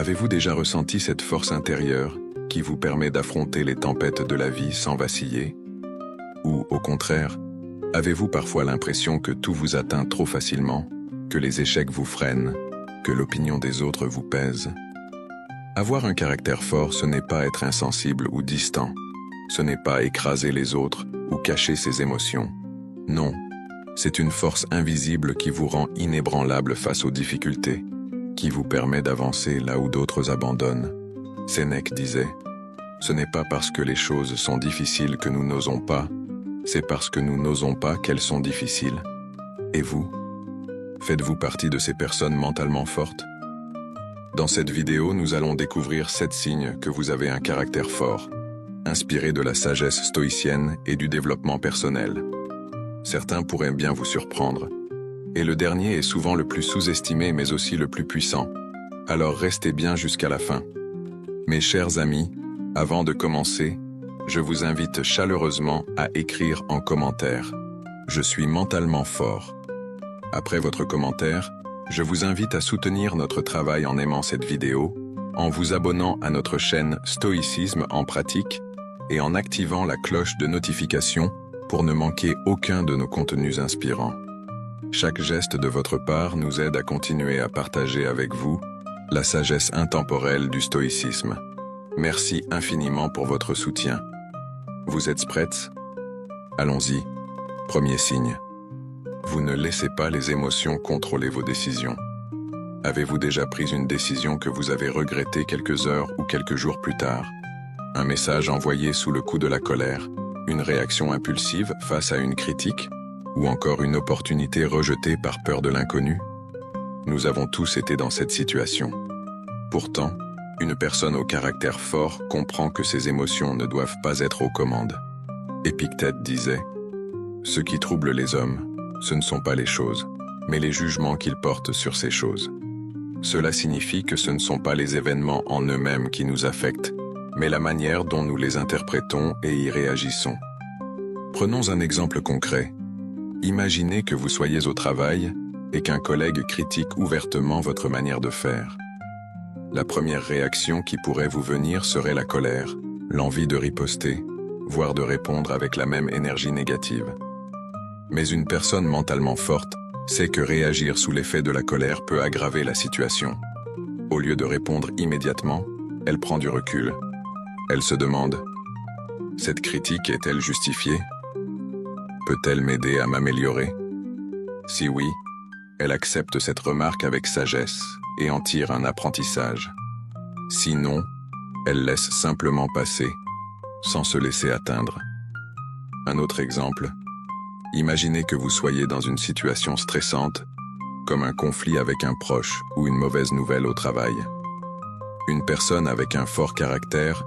Avez-vous déjà ressenti cette force intérieure qui vous permet d'affronter les tempêtes de la vie sans vaciller? Ou, au contraire, avez-vous parfois l'impression que tout vous atteint trop facilement, que les échecs vous freinent, que l'opinion des autres vous pèse? Avoir un caractère fort, ce n'est pas être insensible ou distant. Ce n'est pas écraser les autres ou cacher ses émotions. Non, c'est une force invisible qui vous rend inébranlable face aux difficultés, qui vous permet d'avancer là où d'autres abandonnent. Sénèque disait « Ce n'est pas parce que les choses sont difficiles que nous n'osons pas, c'est parce que nous n'osons pas qu'elles sont difficiles. » Et vous? Faites-vous partie de ces personnes mentalement fortes? Dans cette vidéo, nous allons découvrir 7 signes que vous avez un caractère fort, inspiré de la sagesse stoïcienne et du développement personnel. Certains pourraient bien vous surprendre, et le dernier est souvent le plus sous-estimé mais aussi le plus puissant. Alors restez bien jusqu'à la fin. Mes chers amis, avant de commencer, je vous invite chaleureusement à écrire en commentaire « Je suis mentalement fort ». Après votre commentaire, je vous invite à soutenir notre travail en aimant cette vidéo, en vous abonnant à notre chaîne Stoïcisme en pratique et en activant la cloche de notification pour ne manquer aucun de nos contenus inspirants. Chaque geste de votre part nous aide à continuer à partager avec vous la sagesse intemporelle du stoïcisme. Merci infiniment pour votre soutien. Vous êtes prêtes? Allons-y. Premier signe. Vous ne laissez pas les émotions contrôler vos décisions. Avez-vous déjà pris une décision que vous avez regrettée quelques heures ou quelques jours plus tard? Un message envoyé sous le coup de la colère, une réaction impulsive face à une critique, ou encore une opportunité rejetée par peur de l'inconnu? Nous avons tous été dans cette situation. Pourtant, une personne au caractère fort comprend que ses émotions ne doivent pas être aux commandes. Épictète disait « Ce qui trouble les hommes, ce ne sont pas les choses, mais les jugements qu'ils portent sur ces choses. » Cela signifie que ce ne sont pas les événements en eux-mêmes qui nous affectent, mais la manière dont nous les interprétons et y réagissons. Prenons un exemple concret. Imaginez que vous soyez au travail et qu'un collègue critique ouvertement votre manière de faire. La première réaction qui pourrait vous venir serait la colère, l'envie de riposter, voire de répondre avec la même énergie négative. Mais une personne mentalement forte sait que réagir sous l'effet de la colère peut aggraver la situation. Au lieu de répondre immédiatement, elle prend du recul. Elle se demande « Cette critique est-elle justifiée? Peut-elle m'aider à m'améliorer? » Si oui, elle accepte cette remarque avec sagesse et en tire un apprentissage. Sinon, elle laisse simplement passer, sans se laisser atteindre. Un autre exemple. Imaginez que vous soyez dans une situation stressante, comme un conflit avec un proche ou une mauvaise nouvelle au travail. Une personne avec un fort caractère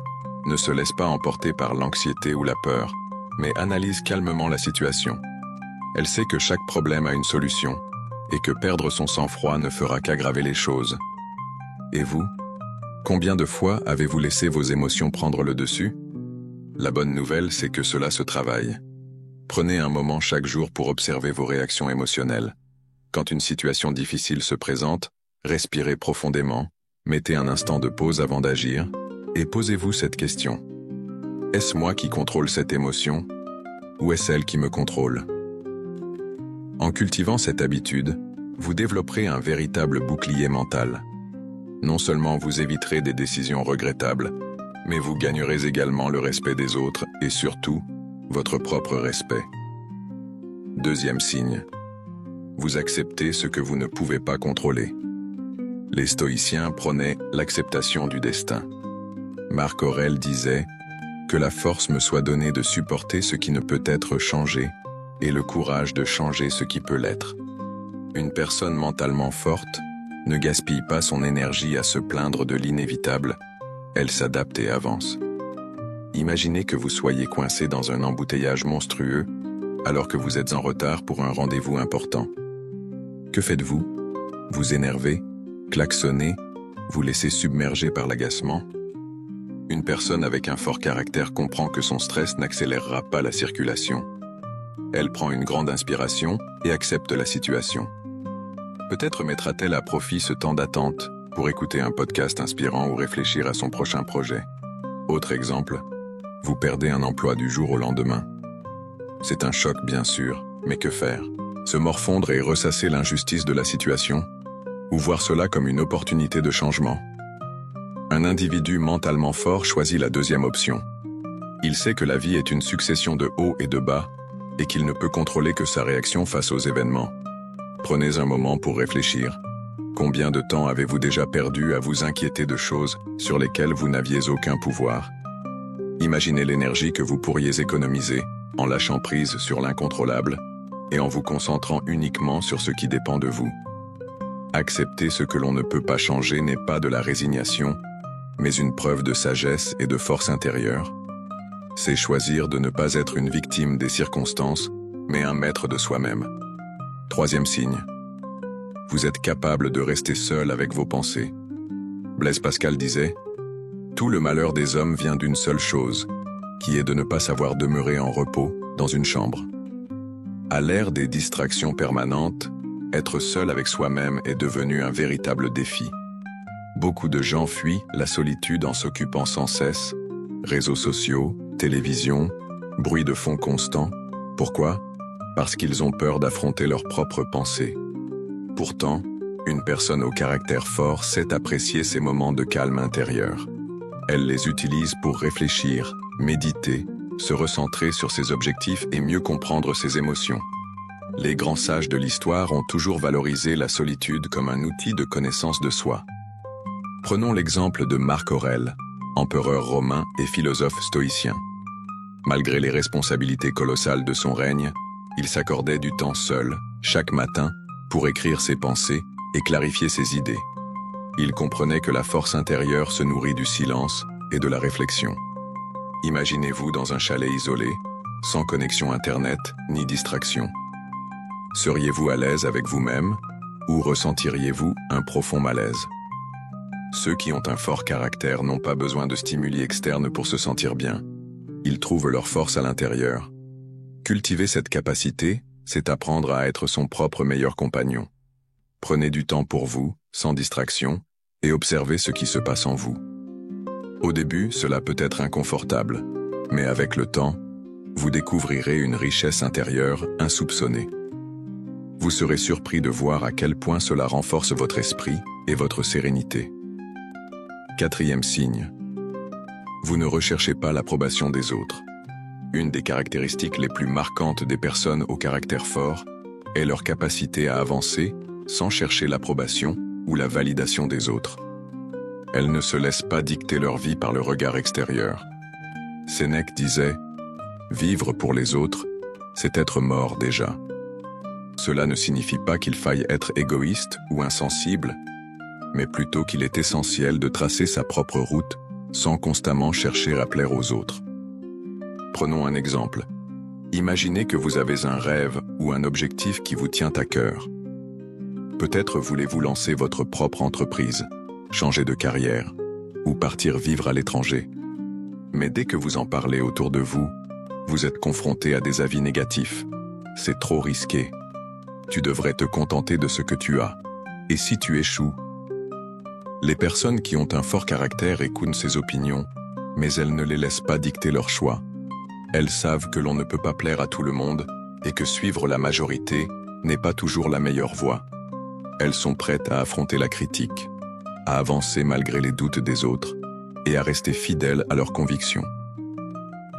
ne se laisse pas emporter par l'anxiété ou la peur, mais analyse calmement la situation. Elle sait que chaque problème a une solution, et que perdre son sang-froid ne fera qu'aggraver les choses. Et vous? Combien de fois avez-vous laissé vos émotions prendre le dessus? La bonne nouvelle, c'est que cela se travaille. Prenez un moment chaque jour pour observer vos réactions émotionnelles. Quand une situation difficile se présente, respirez profondément, mettez un instant de pause avant d'agir, et posez-vous cette question. Est-ce moi qui contrôle cette émotion, ou est-ce elle qui me contrôle? En cultivant cette habitude, vous développerez un véritable bouclier mental. Non seulement vous éviterez des décisions regrettables, mais vous gagnerez également le respect des autres et surtout, votre propre respect. Deuxième signe. Vous acceptez ce que vous ne pouvez pas contrôler. Les stoïciens prônaient l'acceptation du destin. Marc Aurèle disait « Que la force me soit donnée de supporter ce qui ne peut être changé et le courage de changer ce qui peut l'être. » Une personne mentalement forte ne gaspille pas son énergie à se plaindre de l'inévitable, elle s'adapte et avance. Imaginez que vous soyez coincé dans un embouteillage monstrueux alors que vous êtes en retard pour un rendez-vous important. Que faites-vous? Vous énervez? Klaxonnez? Vous laissez submerger par l'agacement? Une personne avec un fort caractère comprend que son stress n'accélérera pas la circulation. Elle prend une grande inspiration et accepte la situation. Peut-être mettra-t-elle à profit ce temps d'attente pour écouter un podcast inspirant ou réfléchir à son prochain projet. Autre exemple, vous perdez un emploi du jour au lendemain. C'est un choc bien sûr, mais que faire? Se morfondre et ressasser l'injustice de la situation? Ou voir cela comme une opportunité de changement? Un individu mentalement fort choisit la deuxième option. Il sait que la vie est une succession de hauts et de bas, et qu'il ne peut contrôler que sa réaction face aux événements. Prenez un moment pour réfléchir. Combien de temps avez-vous déjà perdu à vous inquiéter de choses sur lesquelles vous n'aviez aucun pouvoir? Imaginez l'énergie que vous pourriez économiser en lâchant prise sur l'incontrôlable et en vous concentrant uniquement sur ce qui dépend de vous. Accepter ce que l'on ne peut pas changer n'est pas de la résignation, mais une preuve de sagesse et de force intérieure. C'est choisir de ne pas être une victime des circonstances, mais un maître de soi-même. Troisième signe. Vous êtes capable de rester seul avec vos pensées. Blaise Pascal disait « Tout le malheur des hommes vient d'une seule chose, qui est de ne pas savoir demeurer en repos dans une chambre. » À l'ère des distractions permanentes, être seul avec soi-même est devenu un véritable défi. Beaucoup de gens fuient la solitude en s'occupant sans cesse, réseaux sociaux, télévision, bruit de fond constant. Pourquoi? Parce qu'ils ont peur d'affronter leurs propres pensées. Pourtant, une personne au caractère fort sait apprécier ces moments de calme intérieur. Elle les utilise pour réfléchir, méditer, se recentrer sur ses objectifs et mieux comprendre ses émotions. Les grands sages de l'histoire ont toujours valorisé la solitude comme un outil de connaissance de soi. Prenons l'exemple de Marc Aurèle, empereur romain et philosophe stoïcien. Malgré les responsabilités colossales de son règne, il s'accordait du temps seul, chaque matin, pour écrire ses pensées et clarifier ses idées. Il comprenait que la force intérieure se nourrit du silence et de la réflexion. Imaginez-vous dans un chalet isolé, sans connexion Internet ni distraction. Seriez-vous à l'aise avec vous-même ou ressentiriez-vous un profond malaise? Ceux qui ont un fort caractère n'ont pas besoin de stimuli externes pour se sentir bien. Ils trouvent leur force à l'intérieur. Cultiver cette capacité, c'est apprendre à être son propre meilleur compagnon. Prenez du temps pour vous, sans distraction, et observez ce qui se passe en vous. Au début, cela peut être inconfortable, mais avec le temps, vous découvrirez une richesse intérieure insoupçonnée. Vous serez surpris de voir à quel point cela renforce votre esprit et votre sérénité. Quatrième signe. Vous ne recherchez pas l'approbation des autres. Une des caractéristiques les plus marquantes des personnes au caractère fort est leur capacité à avancer sans chercher l'approbation ou la validation des autres. Elles ne se laissent pas dicter leur vie par le regard extérieur. Sénèque disait « Vivre pour les autres, c'est être mort déjà ». Cela ne signifie pas qu'il faille être égoïste ou insensible, mais plutôt qu'il est essentiel de tracer sa propre route sans constamment chercher à plaire aux autres. Prenons un exemple. Imaginez que vous avez un rêve ou un objectif qui vous tient à cœur. Peut-être voulez-vous lancer votre propre entreprise, changer de carrière ou partir vivre à l'étranger. Mais dès que vous en parlez autour de vous, vous êtes confronté à des avis négatifs. C'est trop risqué. Tu devrais te contenter de ce que tu as. Et si tu échoues? Les personnes qui ont un fort caractère écoutent ces opinions, mais elles ne les laissent pas dicter leur choix. Elles savent que l'on ne peut pas plaire à tout le monde et que suivre la majorité n'est pas toujours la meilleure voie. Elles sont prêtes à affronter la critique, à avancer malgré les doutes des autres et à rester fidèles à leurs convictions.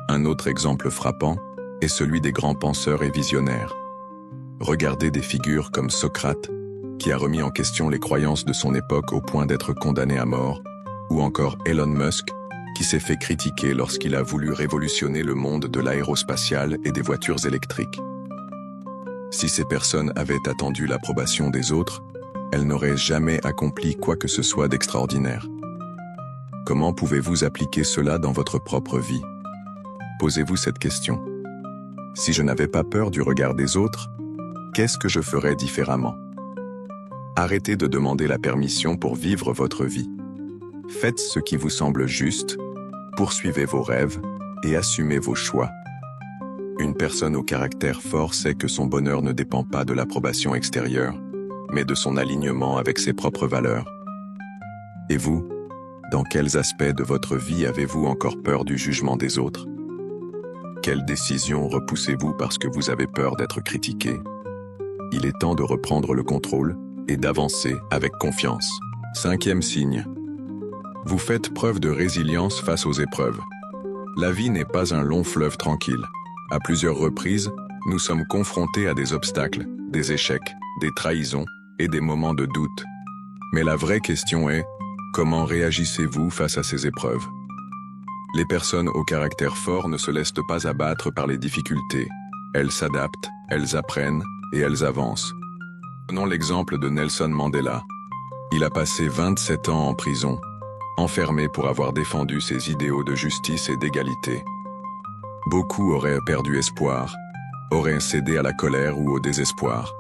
Un autre exemple frappant est celui des grands penseurs et visionnaires. Regardez des figures comme Socrate, qui a remis en question les croyances de son époque au point d'être condamné à mort, ou encore Elon Musk, qui s'est fait critiquer lorsqu'il a voulu révolutionner le monde de l'aérospatiale et des voitures électriques. Si ces personnes avaient attendu l'approbation des autres, elles n'auraient jamais accompli quoi que ce soit d'extraordinaire. Comment pouvez-vous appliquer cela dans votre propre vie? Posez-vous cette question. Si je n'avais pas peur du regard des autres, qu'est-ce que je ferais différemment? Arrêtez de demander la permission pour vivre votre vie. Faites ce qui vous semble juste, poursuivez vos rêves et assumez vos choix. Une personne au caractère fort sait que son bonheur ne dépend pas de l'approbation extérieure, mais de son alignement avec ses propres valeurs. Et vous, dans quels aspects de votre vie avez-vous encore peur du jugement des autres? Quelles décisions repoussez-vous parce que vous avez peur d'être critiqué? Il est temps de reprendre le contrôle et d'avancer avec confiance. 5e signe. Vous faites preuve de résilience face aux épreuves. La vie n'est pas un long fleuve tranquille. À plusieurs reprises, nous sommes confrontés à des obstacles, des échecs, des trahisons et des moments de doute. Mais la vraie question est, comment réagissez-vous face à ces épreuves? Les personnes au caractère fort ne se laissent pas abattre par les difficultés. Elles s'adaptent, elles apprennent et elles avancent. Prenons l'exemple de Nelson Mandela. Il a passé 27 ans en prison, enfermé pour avoir défendu ses idéaux de justice et d'égalité. Beaucoup auraient perdu espoir, auraient cédé à la colère ou au désespoir.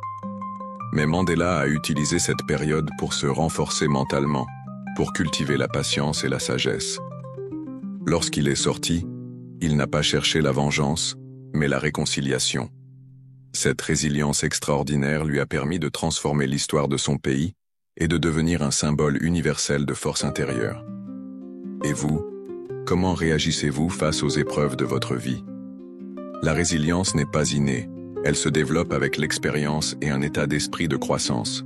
Mais Mandela a utilisé cette période pour se renforcer mentalement, pour cultiver la patience et la sagesse. Lorsqu'il est sorti, il n'a pas cherché la vengeance, mais la réconciliation. Cette résilience extraordinaire lui a permis de transformer l'histoire de son pays et de devenir un symbole universel de force intérieure. Et vous, comment réagissez-vous face aux épreuves de votre vie? La résilience n'est pas innée, elle se développe avec l'expérience et un état d'esprit de croissance.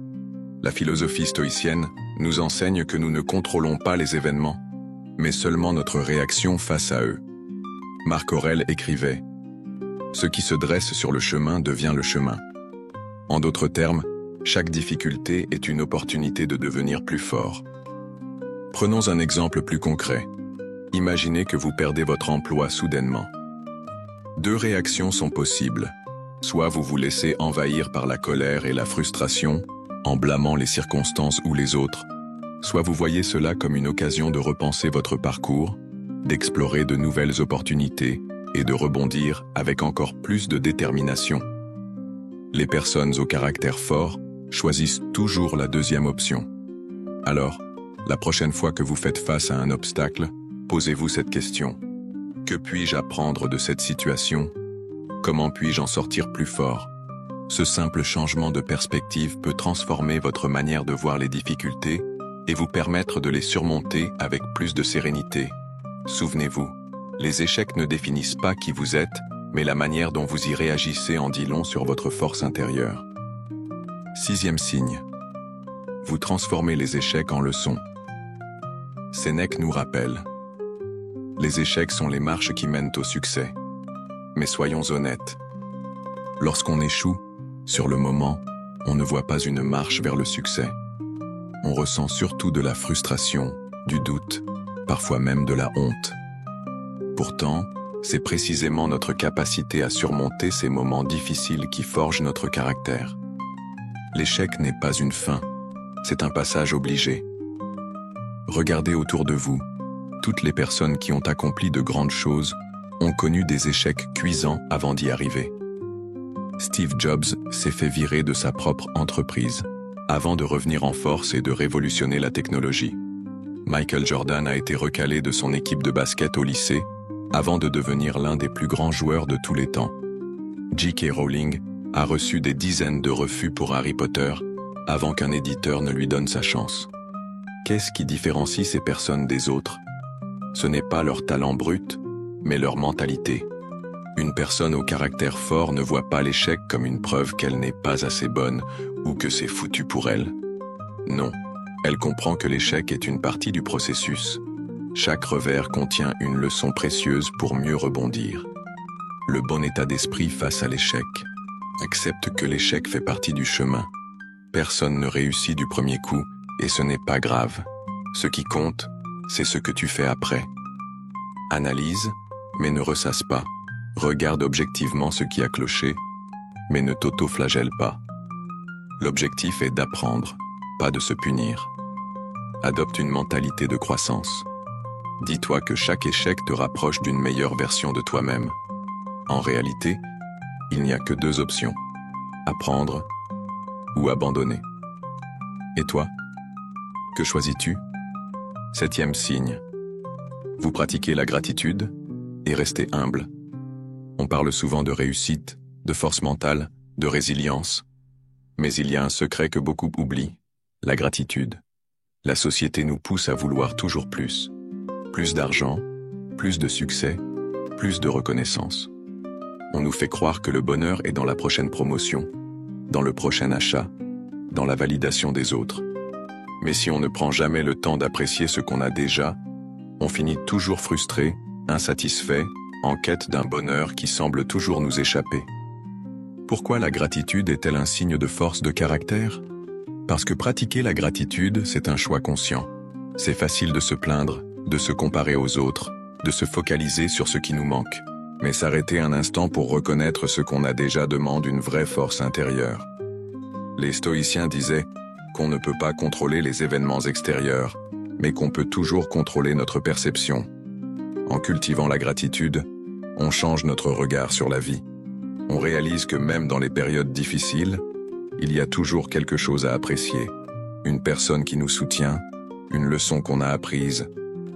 La philosophie stoïcienne nous enseigne que nous ne contrôlons pas les événements, mais seulement notre réaction face à eux. Marc Aurèle écrivait « Ce qui se dresse sur le chemin devient le chemin ». En d'autres termes, chaque difficulté est une opportunité de devenir plus fort. Prenons un exemple plus concret. Imaginez que vous perdez votre emploi soudainement. Deux réactions sont possibles. Soit vous vous laissez envahir par la colère et la frustration, en blâmant les circonstances ou les autres, soit vous voyez cela comme une occasion de repenser votre parcours, d'explorer de nouvelles opportunités et de rebondir avec encore plus de détermination. Les personnes au caractère fort choisissent toujours la deuxième option. Alors, la prochaine fois que vous faites face à un obstacle, posez-vous cette question. Que puis-je apprendre de cette situation? Comment puis-je en sortir plus fort? Ce simple changement de perspective peut transformer votre manière de voir les difficultés et vous permettre de les surmonter avec plus de sérénité. Souvenez-vous, les échecs ne définissent pas qui vous êtes, mais la manière dont vous y réagissez en dit long sur votre force intérieure. 6e signe. Vous transformez les échecs en leçons. Sénèque nous rappelle: les échecs sont les marches qui mènent au succès. Mais soyons honnêtes. Lorsqu'on échoue, sur le moment, on ne voit pas une marche vers le succès. On ressent surtout de la frustration, du doute, parfois même de la honte. Pourtant, c'est précisément notre capacité à surmonter ces moments difficiles qui forgent notre caractère. L'échec n'est pas une fin, c'est un passage obligé. Regardez autour de vous, toutes les personnes qui ont accompli de grandes choses ont connu des échecs cuisants avant d'y arriver. Steve Jobs s'est fait virer de sa propre entreprise, avant de revenir en force et de révolutionner la technologie. Michael Jordan a été recalé de son équipe de basket au lycée, avant de devenir l'un des plus grands joueurs de tous les temps. J.K. Rowling a reçu des dizaines de refus pour Harry Potter, avant qu'un éditeur ne lui donne sa chance. Qu'est-ce qui différencie ces personnes des autres? Ce n'est pas leur talent brut, mais leur mentalité. Une personne au caractère fort ne voit pas l'échec comme une preuve qu'elle n'est pas assez bonne ou que c'est foutu pour elle. Non, elle comprend que l'échec est une partie du processus. Chaque revers contient une leçon précieuse pour mieux rebondir. Le bon état d'esprit face à l'échec. Accepte que l'échec fait partie du chemin. Personne ne réussit du premier coup et ce n'est pas grave. Ce qui compte, c'est ce que tu fais après. Analyse, mais ne ressasse pas. Regarde objectivement ce qui a cloché, mais ne t'auto-flagelle pas. L'objectif est d'apprendre, pas de se punir. Adopte une mentalité de croissance. Dis-toi que chaque échec te rapproche d'une meilleure version de toi-même. En réalité, il n'y a que deux options. Apprendre ou abandonner. Et toi? Que choisis-tu? 7e signe. Vous pratiquez la gratitude et restez humble. On parle souvent de réussite, de force mentale, de résilience. Mais il y a un secret que beaucoup oublient, la gratitude. La société nous pousse à vouloir toujours plus. Plus d'argent, plus de succès, plus de reconnaissance. On nous fait croire que le bonheur est dans la prochaine promotion, dans le prochain achat, dans la validation des autres. Mais si on ne prend jamais le temps d'apprécier ce qu'on a déjà, on finit toujours frustré, insatisfait, en quête d'un bonheur qui semble toujours nous échapper. Pourquoi la gratitude est-elle un signe de force de caractère? Parce que pratiquer la gratitude, c'est un choix conscient. C'est facile de se plaindre, de se comparer aux autres, de se focaliser sur ce qui nous manque. Mais s'arrêter un instant pour reconnaître ce qu'on a déjà demande une vraie force intérieure. Les stoïciens disaient qu'on ne peut pas contrôler les événements extérieurs, mais qu'on peut toujours contrôler notre perception. En cultivant la gratitude, on change notre regard sur la vie. On réalise que même dans les périodes difficiles, il y a toujours quelque chose à apprécier. Une personne qui nous soutient, une leçon qu'on a apprise,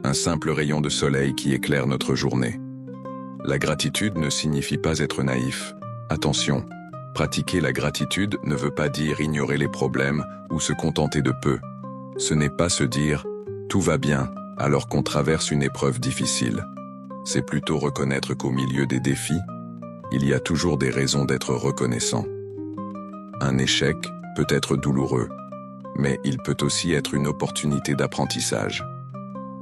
un simple rayon de soleil qui éclaire notre journée. La gratitude ne signifie pas être naïf. Attention, pratiquer la gratitude ne veut pas dire ignorer les problèmes ou se contenter de peu. Ce n'est pas se dire « tout va bien » alors qu'on traverse une épreuve difficile. C'est plutôt reconnaître qu'au milieu des défis, il y a toujours des raisons d'être reconnaissant. Un échec peut être douloureux, mais il peut aussi être une opportunité d'apprentissage.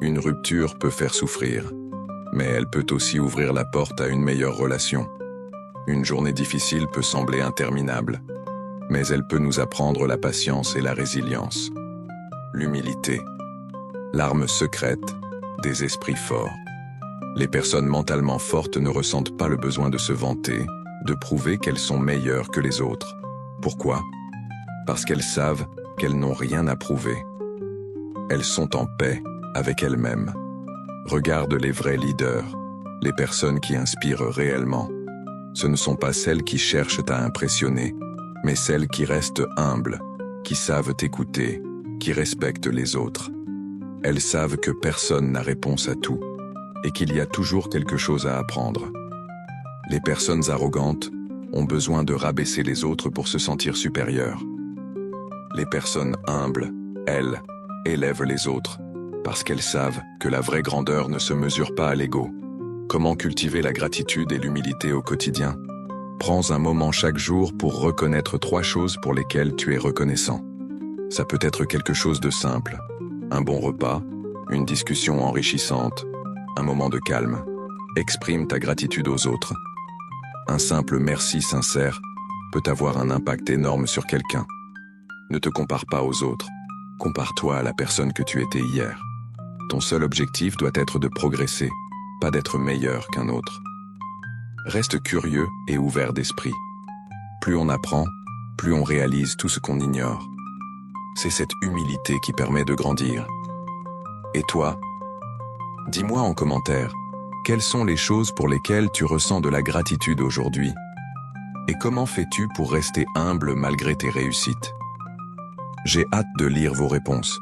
Une rupture peut faire souffrir, mais elle peut aussi ouvrir la porte à une meilleure relation. Une journée difficile peut sembler interminable, mais elle peut nous apprendre la patience et la résilience. L'humilité, l'arme secrète des esprits forts. Les personnes mentalement fortes ne ressentent pas le besoin de se vanter, de prouver qu'elles sont meilleures que les autres. Pourquoi? Parce qu'elles savent qu'elles n'ont rien à prouver. Elles sont en paix avec elles-mêmes. Regarde les vrais leaders, les personnes qui inspirent réellement. Ce ne sont pas celles qui cherchent à impressionner, mais celles qui restent humbles, qui savent écouter, qui respectent les autres. Elles savent que personne n'a réponse à tout, et qu'il y a toujours quelque chose à apprendre. Les personnes arrogantes ont besoin de rabaisser les autres pour se sentir supérieures. Les personnes humbles, elles, élèvent les autres, parce qu'elles savent que la vraie grandeur ne se mesure pas à l'ego. Comment cultiver la gratitude et l'humilité au quotidien? Prends un moment chaque jour pour reconnaître 3 choses pour lesquelles tu es reconnaissant. Ça peut être quelque chose de simple, un bon repas, une discussion enrichissante, un moment de calme. Exprime ta gratitude aux autres. Un simple merci sincère peut avoir un impact énorme sur quelqu'un. Ne te compare pas aux autres. Compare-toi à la personne que tu étais hier. Ton seul objectif doit être de progresser, pas d'être meilleur qu'un autre. Reste curieux et ouvert d'esprit. Plus on apprend, plus on réalise tout ce qu'on ignore. C'est cette humilité qui permet de grandir. Et toi? Dis-moi en commentaire, quelles sont les choses pour lesquelles tu ressens de la gratitude aujourd'hui? Et comment fais-tu pour rester humble malgré tes réussites? J'ai hâte de lire vos réponses.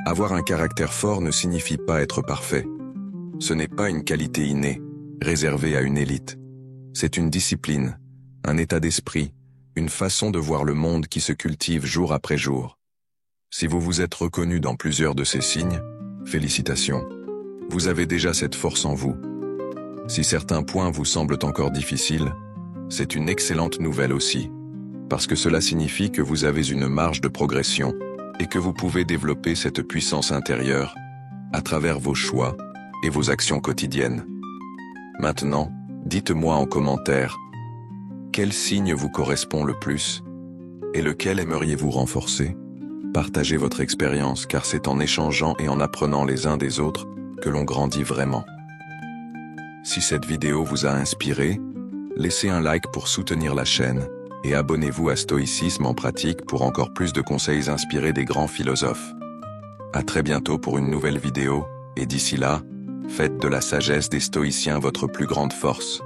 Avoir un caractère fort ne signifie pas être parfait. Ce n'est pas une qualité innée, réservée à une élite. C'est une discipline, un état d'esprit, une façon de voir le monde qui se cultive jour après jour. Si vous vous êtes reconnu dans plusieurs de ces signes, félicitations. Vous avez déjà cette force en vous. Si certains points vous semblent encore difficiles, c'est une excellente nouvelle aussi, parce que cela signifie que vous avez une marge de progression et que vous pouvez développer cette puissance intérieure à travers vos choix et vos actions quotidiennes. Maintenant, dites-moi en commentaire, quel signe vous correspond le plus et lequel aimeriez-vous renforcer? Partagez votre expérience car c'est en échangeant et en apprenant les uns des autres que l'on grandit vraiment. Si cette vidéo vous a inspiré, laissez un like pour soutenir la chaîne et abonnez-vous à Stoïcisme en pratique pour encore plus de conseils inspirés des grands philosophes. À très bientôt pour une nouvelle vidéo, et d'ici là, faites de la sagesse des stoïciens votre plus grande force.